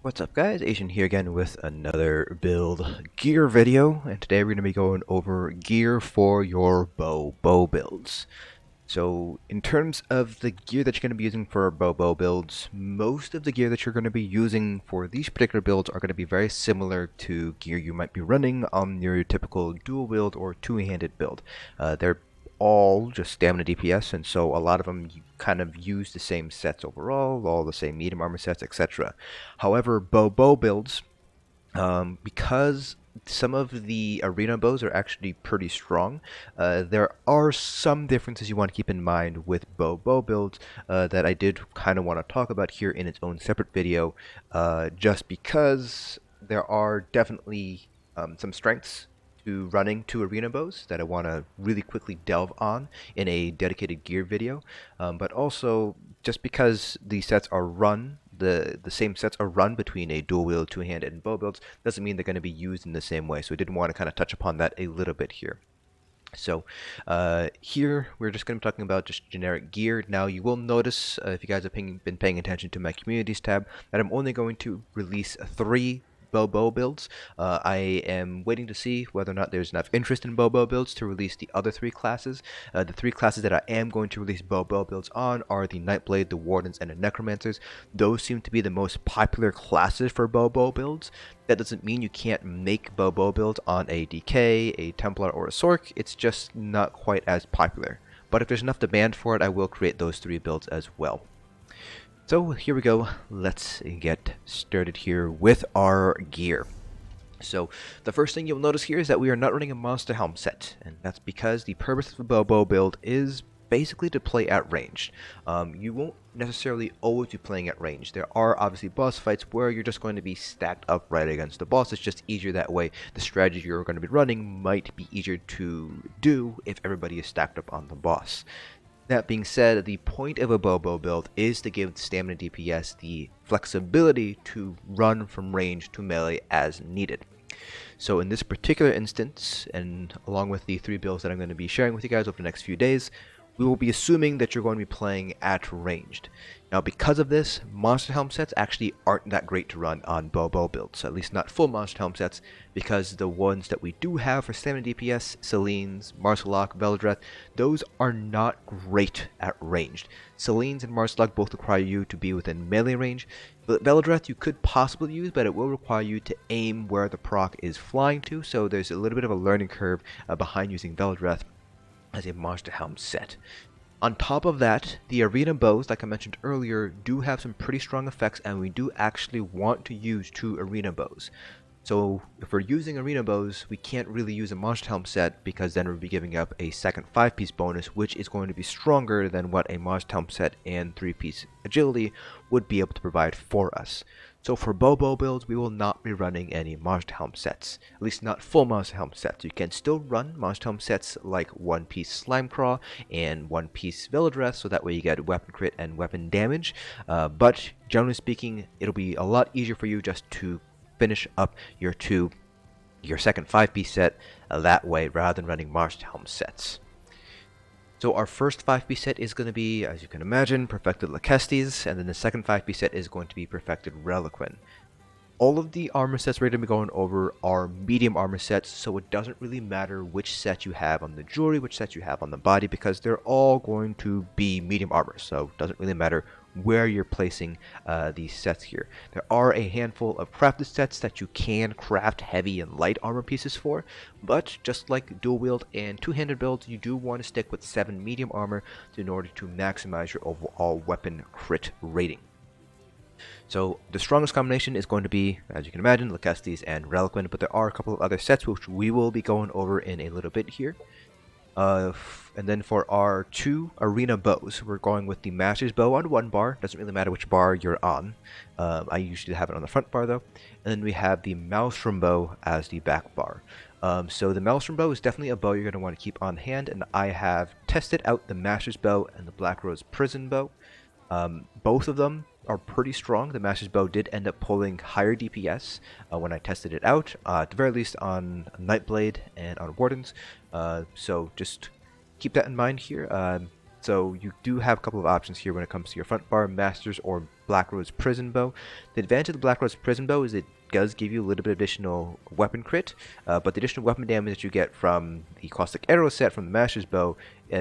What's up guys, Asian here again with another build gear video, and today we're going to be going over gear for your bow builds. So in terms of the gear that you're going to be using for bow builds, most of the gear that you're going to be using for these particular builds are going to be very similar to gear you might be running on your typical dual wield or two-handed build. They're all just stamina DPS, and so a lot of them you kind of use the same sets overall, all the same medium armor sets, etc. However, bow builds, because some of the arena bows are actually pretty strong, there are some differences you want to keep in mind with bow builds that I did kind of want to talk about here in its own separate video, just because there are definitely some strengths to running two arena bows that I want to really quickly delve on in a dedicated gear video, but also just because the sets are run, the same sets are run between a dual wield, two-handed, and bow builds, doesn't mean they're going to be used in the same way. So I did want to kind of touch upon that a little bit here. So here we're just going to be talking about just generic gear. Now you will notice, if you guys have been paying attention to my communities tab, that I'm only going to release 3 bow builds. I am waiting to see whether or not there's enough interest in bow builds to release the other 3 classes. The 3 classes that I am going to release bow builds on are the Nightblade, the Wardens, and the Necromancers. Those seem to be the most popular classes for bow builds. That doesn't mean you can't make bow builds on a DK, a Templar, or a Sorc. It's just not quite as popular. But if there's enough demand for it, I will create those 3 builds as well. So here we go, let's get started here with our gear. So the first thing you'll notice here is that we are not running a monster helm set, and that's because the purpose of a bow build is basically to play at range. You won't necessarily always be playing at range. There are obviously boss fights where you're just going to be stacked up right against the boss. It's just easier that way. The strategy you're going to be running might be easier to do if everybody is stacked up on the boss. That being said, the point of a bow build is to give stamina DPS the flexibility to run from range to melee as needed. So in this particular instance, and along with the 3 builds that I'm going to be sharing with you guys over the next few days, we will be assuming that you're going to be playing at ranged. Now because of this, monster helm sets actually aren't that great to run on bow builds, at least not full monster helm sets, because the ones that we do have for stamina DPS, Selene, Marsalok, Veldreth, those are not great at ranged. Selene and Marsalok both require you to be within melee range, but Veldreth you could possibly use, but it will require you to aim where the proc is flying to, so there's a little bit of a learning curve behind using Veldreth as a monster helm set. On top of that, the arena bows, like I mentioned earlier, do have some pretty strong effects, and we do actually want to use 2 arena bows. So if we're using arena bows, we can't really use a monster helm set, because then we'll be giving up a second 5-piece bonus, which is going to be stronger than what a monster helm set and 3-piece agility would be able to provide for us. So for bow builds, we will not be running any monster helm sets, at least not full monster helm sets. You can still run monster helm sets like 1-piece Slimecraw and 1-piece Veldreth, so that way you get weapon crit and weapon damage, but generally speaking, it'll be a lot easier for you just to finish up your second 5-piece set that way, rather than running monster helm sets. So our first 5-piece set is going to be, as you can imagine, Perfected Lokkestiiz, and then the second 5-piece set is going to be Perfected Relequen. All of the armor sets we're going to be going over are medium armor sets, so it doesn't really matter which set you have on the jewelry, which set you have on the body, because they're all going to be medium armor, so it doesn't really matter where you're placing these sets here. There are a handful of crafted sets that you can craft heavy and light armor pieces for, but just like dual wield and two-handed builds, you do want to stick with 7 medium armor in order to maximize your overall weapon crit rating. So the strongest combination is going to be, as you can imagine, Lokkestiiz and Relequen, but there are a couple of other sets which we will be going over in a little bit here. And then for our 2 arena bows, we're going with the Master's Bow on 1 bar. Doesn't really matter which bar you're on. I usually have it on the front bar though. And then we have the Maelstrom Bow as the back bar. So the Maelstrom Bow is definitely a bow you're going to want to keep on hand, and I have tested out the Master's Bow and the Black Rose Prison Bow. Both of them are pretty strong. The Master's Bow did end up pulling higher DPS when I tested it out, at the very least on Nightblade and on Wardens. So just keep that in mind here. So you do have a couple of options here when it comes to your front bar, Masters, or Black Rose Prison Bow. The advantage of the Black Rose Prison Bow is it does give you a little bit of additional weapon crit, but the additional weapon damage that you get from the Caustic Arrow set from the Master's Bow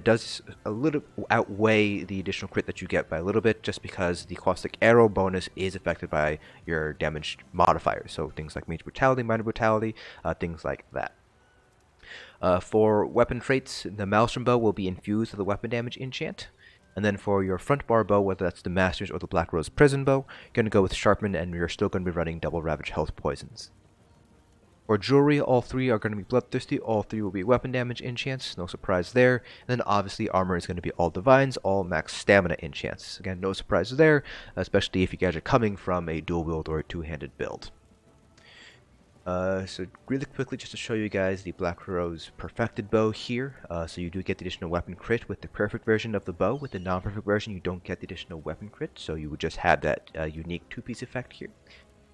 does a little outweigh the additional crit that you get by a little bit, just because the Caustic Arrow bonus is affected by your damage modifiers, so things like Major Brutality, Minor Brutality, things like that. For weapon traits, the Maelstrom Bow will be infused with the weapon damage enchant. And then for your front bar bow, whether that's the Masters or the Black Rose Prison Bow, you're going to go with Sharpen, and you're still going to be running double Ravage health poisons. For jewelry, all three are going to be Bloodthirsty, all three will be weapon damage enchants, no surprise there. And then obviously armor is going to be all Divines, all max stamina enchants. Again, no surprise there, especially if you guys are coming from a dual wield or a two-handed build. So really quickly, just to show you guys the Black Rose Perfected Bow here. So you do get the additional weapon crit with the perfect version of the bow. With the non-perfect version, you don't get the additional weapon crit, so you would just have that unique two-piece effect here.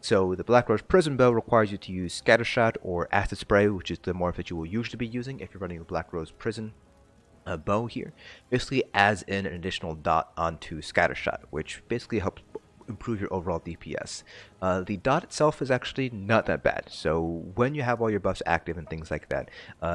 So the Black Rose Prison Bow requires you to use Scattershot or Acid Spray, which is the morph that you will usually be using if you're running a Black Rose Prison bow here. Basically adds in an additional dot onto Scattershot, which basically helps improve your overall DPS. The dot itself is actually not that bad, so when you have all your buffs active and things like that,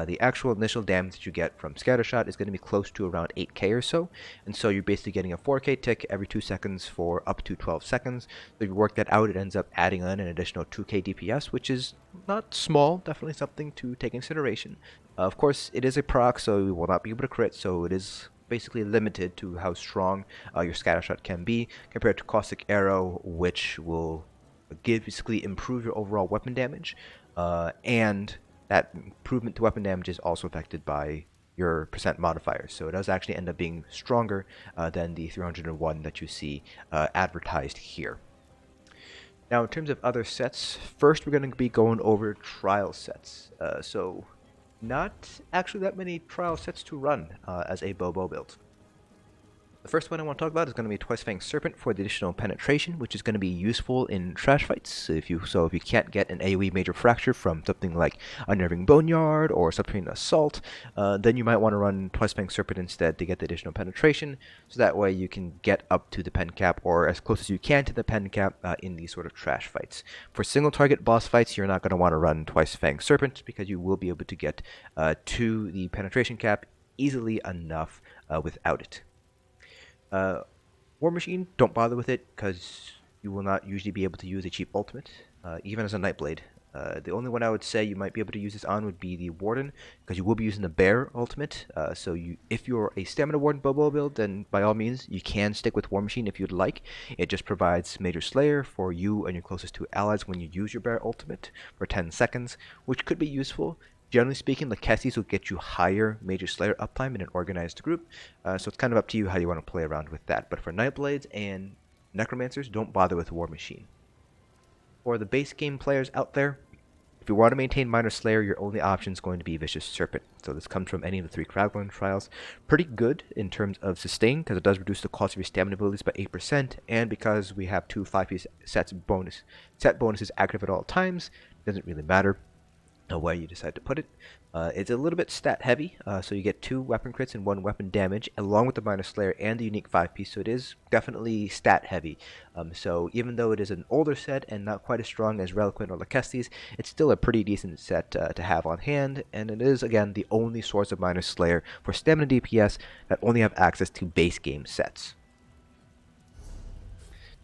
the actual initial damage that you get from Scattershot is going to be close to around 8k or so, and so you're basically getting a 4k tick every 2 seconds for up to 12 seconds. So if you work that out, it ends up adding on an additional 2k DPS, which is not small, definitely something to take into consideration. Of course, it is a proc, so you will not be able to crit, so it is basically limited to how strong your Scattershot can be compared to Caustic Arrow, which will basically improve your overall weapon damage, and that improvement to weapon damage is also affected by your percent modifier, so it does actually end up being stronger than the 301 that you see advertised here. Now, in terms of other sets, first we're going to be going over trial sets. So not actually that many trial sets to run as a bow build. The first one I want to talk about is going to be Twice-Fanged Serpent for the additional penetration, which is going to be useful in trash fights. If you can't get an AoE major fracture from something like Unnerving Boneyard or Subterranean Assault, then you might want to run Twice-Fanged Serpent instead to get the additional penetration, so that way you can get up to the pen cap or as close as you can to the pen cap in these sort of trash fights. For single target boss fights, you're not going to want to run Twice-Fanged Serpent because you will be able to get to the penetration cap easily enough without it. War Machine, don't bother with it because you will not usually be able to use a cheap ultimate, even as a Nightblade. The only one I would say you might be able to use this on would be the Warden, because you will be using the Bear ultimate. If you're a Stamina Warden bow build, then by all means you can stick with War Machine if you'd like. It just provides Major Slayer for you and your closest two allies when you use your Bear ultimate for 10 seconds, which could be useful. Generally speaking, Lokkestiiz will get you higher Major Slayer uptime in an organized group, so it's kind of up to you how you want to play around with that. But for Nightblades and Necromancers, don't bother with War Machine. For the base game players out there, if you want to maintain Minor Slayer, your only option is going to be Vicious Serpent. So this comes from any of the 3 Craglorn trials. Pretty good in terms of sustain, because it does reduce the cost of your stamina abilities by 8%, and because we have 2 5-piece set bonuses active at all times, it doesn't really matter where you decide to put it. It's a little bit stat heavy, so you get 2 weapon crits and 1 weapon damage, along with the Minor Slayer and the unique 5-piece, so it is definitely stat heavy. So even though it is an older set and not quite as strong as Relequen or Lokkestiiz, it's still a pretty decent set to have on hand, and it is, again, the only source of Minor Slayer for stamina DPS that only have access to base game sets.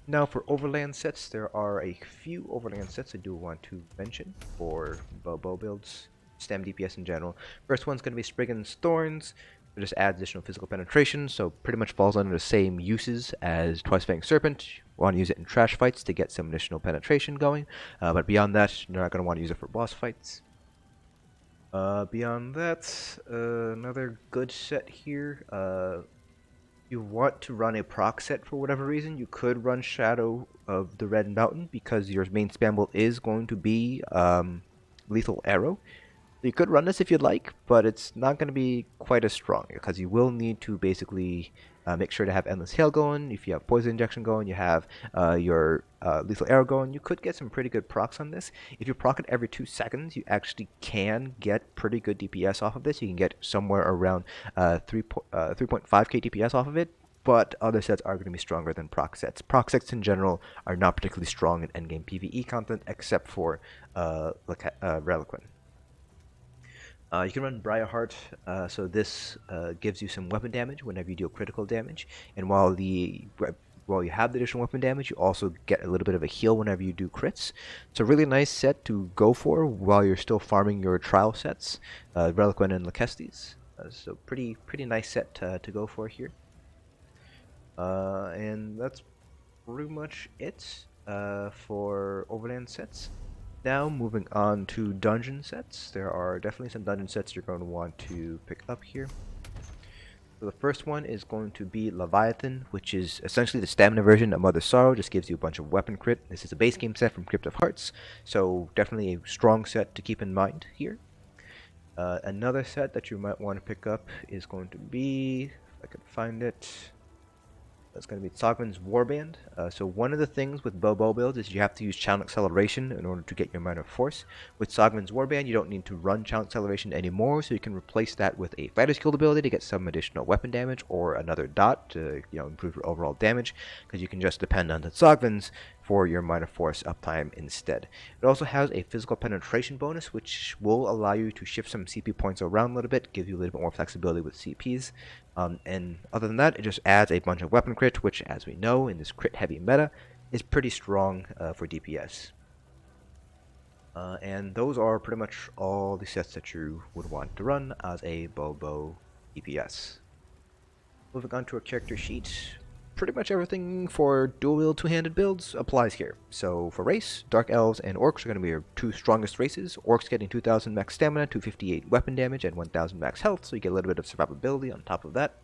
Now for Overland Sets, there are a few Overland Sets I do want to mention for bow builds, stam DPS in general. First one's going to be Spriggan's Thorns. It just adds additional physical penetration, so pretty much falls under the same uses as Twice-Fanged Serpent. You want to use it in trash fights to get some additional penetration going, but beyond that, you're not going to want to use it for boss fights. Beyond that, another good set here. You want to run a proc set for whatever reason, you could run Shadow of the Red Mountain because your main spam build is going to be Lethal Arrow. You could run this if you'd like, but it's not going to be quite as strong because you will need to basically make sure to have Endless Hail going. If you have Poison Injection going, you have your Lethal Arrow going. You could get some pretty good procs on this. If you proc it every 2 seconds, you actually can get pretty good DPS off of this. You can get somewhere around 3.5k DPS off of it. But other sets are going to be stronger than proc sets. Proc sets in general are not particularly strong in endgame PvE content, except for Relequen. You can run Briarheart, so this gives you some weapon damage whenever you deal critical damage, and while you have the additional weapon damage, you also get a little bit of a heal whenever you do crits. It's a really nice set to go for while you're still farming your trial sets, Relequen and Lokkestiiz. So pretty nice set to go for here. And that's pretty much it for Overland sets. Now moving on to dungeon sets. There are definitely some dungeon sets you're going to want to pick up here. So the first one is going to be Leviathan, which is essentially the stamina version of Mother's Sorrow, just gives you a bunch of weapon crit. This is a base game set from Crypt of Hearts, so definitely a strong set to keep in mind here. Another set that you might want to pick up is going to be, if I can find it, that's going to be Tzogvin's Warband. So one of the things with bow builds is you have to use channel acceleration in order to get your minor force. With Tzogvin's Warband, you don't need to run channel acceleration anymore, so you can replace that with a fighter's guild ability to get some additional weapon damage or another dot to improve your overall damage, because you can just depend on the Tzogvins for your minor force uptime instead. It also has a physical penetration bonus, which will allow you to shift some CP points around a little bit, give you a little bit more flexibility with CPs. And other than that, it just adds a bunch of weapon crit, which, as we know, in this crit heavy meta, is pretty strong for DPS. And those are pretty much all the sets that you would want to run as a bow DPS. Moving on to a character sheet. Pretty much everything for dual wield two-handed builds applies here. So for race, Dark Elves and Orcs are going to be your two strongest races. Orcs getting 2000 max stamina, 258 weapon damage, and 1000 max health, so you get a little bit of survivability on top of that.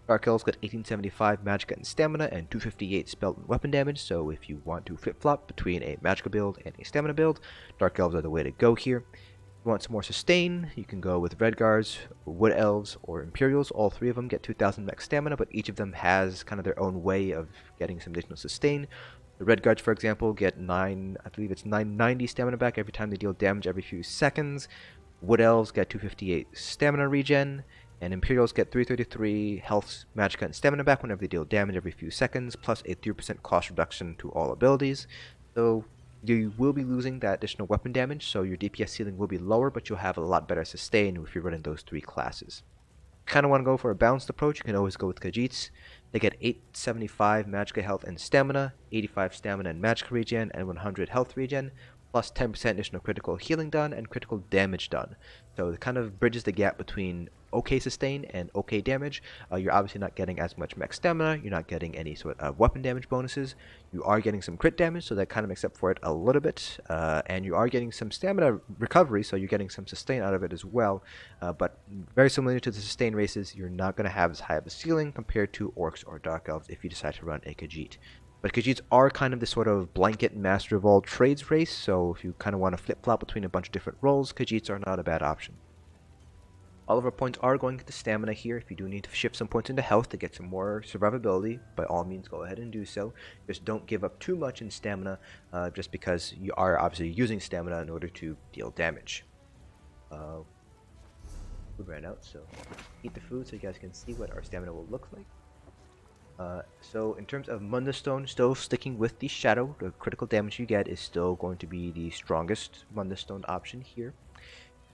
Dark Elves get 1875 magic and stamina, and 258 spell and weapon damage, so if you want to flip-flop between a magical build and a stamina build, Dark Elves are the way to go here. If you want some more sustain, you can go with Redguards, Wood Elves, or Imperials. All three of them get 2000 max stamina, but each of them has kind of their own way of getting some additional sustain. The Redguards, for example, get 990 stamina back every time they deal damage every few seconds. Wood Elves get 258 stamina regen, and Imperials get 333 health, magicka, and stamina back whenever they deal damage every few seconds, plus a 3% cost reduction to all abilities. So you will be losing that additional weapon damage, so your DPS ceiling will be lower, but you'll have a lot better sustain if you're running those three classes. Kind of want to go for a balanced approach, you can always go with Khajiits. They get 875 magicka health and stamina, 85 stamina and magicka regen, and 100 health regen, plus 10% additional critical healing done and critical damage done. So it kind of bridges the gap between okay sustain and okay damage. You're obviously not getting as much max stamina, you're not getting any sort of weapon damage bonuses, you are getting some crit damage, so that kind of makes up for it a little bit, and you are getting some stamina recovery, so you're getting some sustain out of it as well, but very similar to the sustain races, you're not going to have as high of a ceiling compared to Orcs or Dark Elves if you decide to run a Khajiit. But Khajiits are kind of this sort of blanket master of all trades race, so if you kind of want to flip-flop between a bunch of different roles, Khajiits are not a bad option. All of our points are going to stamina here. If you do need to shift some points into health to get some more survivability, by all means go ahead and do so. Just don't give up too much in stamina, just because you are obviously using stamina in order to deal damage. Food ran out, so eat the food so you guys can see what our stamina will look like. So in terms of Mundus Stone, still sticking with the Shadow, the critical damage you get is still going to be the strongest Mundus Stone option here.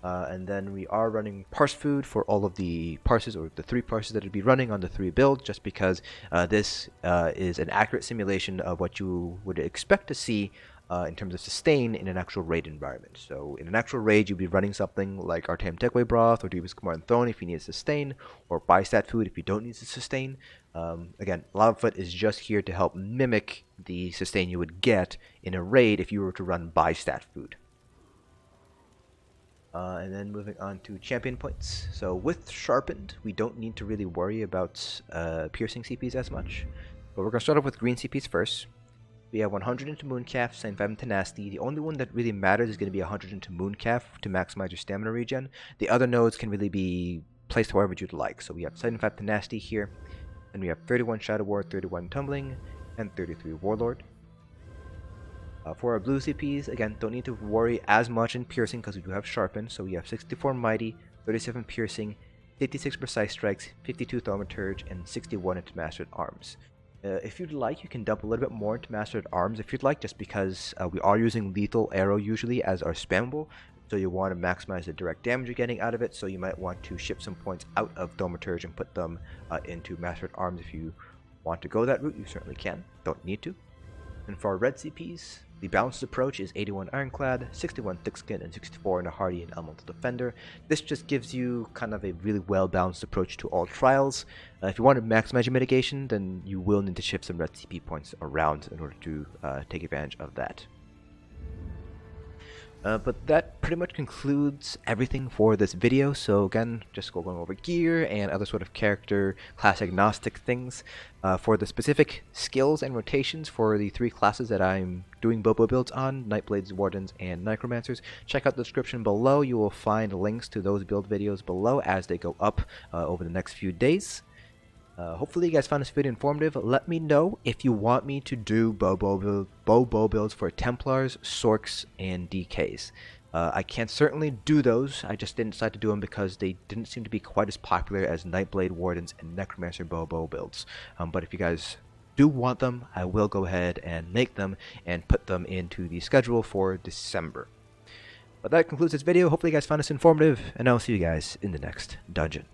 And then we are running parse food for all of the parses, or the 3 parses that would be running on the 3 build, just because this is an accurate simulation of what you would expect to see in terms of sustain in an actual raid environment. So in an actual raid, you'd be running something like Artam Tekwe Broth or Deva's Command Throne if you need sustain, or Bystat food if you don't need to sustain. Again, Lava Foot is just here to help mimic the sustain you would get in a raid if you were to run Bystat food. And then moving on to champion points. So with Sharpened, we don't need to really worry about piercing CPs as much. But we're going to start off with green CPs first. We have 100 into Mooncalf, 75 into Nasty. The only one that really matters is going to be 100 into Mooncalf to maximize your stamina regen. The other nodes can really be placed however you'd like. So we have 75 to Nasty here, and we have 31 Shadow Ward, 31 Tumbling, and 33 Warlord. For our blue CPs, again, don't need to worry as much in Piercing because we do have Sharpen. So we have 64 Mighty, 37 Piercing, 56 Precise Strikes, 52 Thaumaturge, and 61 into Mastered Arms. If you'd like, you can dump a little bit more into Mastered Arms if you'd like, just because we are using Lethal Arrow usually as our spammable, so you want to maximize the direct damage you're getting out of it, so you might want to ship some points out of Thaumaturge and put them into Mastered Arms. If you want to go that route, you certainly can, don't need to. And for our red CPs, the balanced approach is 81 Ironclad, 61 Thickskin, and 64 in a Hardy and Elemental Defender. This just gives you kind of a really well-balanced approach to all trials. If you want to maximize your mitigation, then you will need to shift some red CP points around in order to take advantage of that. But that pretty much concludes everything for this video. So again, just going over gear and other sort of character class agnostic things. For the specific skills and rotations for the three classes that I'm doing Bobo builds on, Nightblades, Wardens, and Necromancers, check out the description below. You will find links to those build videos below as they go up over the next few days. Hopefully you guys found this video informative. Let me know if you want me to do bow builds for Templars, Sorks, and DKs. I can certainly do those. I just didn't decide to do them because they didn't seem to be quite as popular as Nightblade, Wardens, and Necromancer bow builds. But if you guys do want them, I will go ahead and make them and put them into the schedule for December. But that concludes this video. Hopefully you guys found this informative, and I'll see you guys in the next dungeon.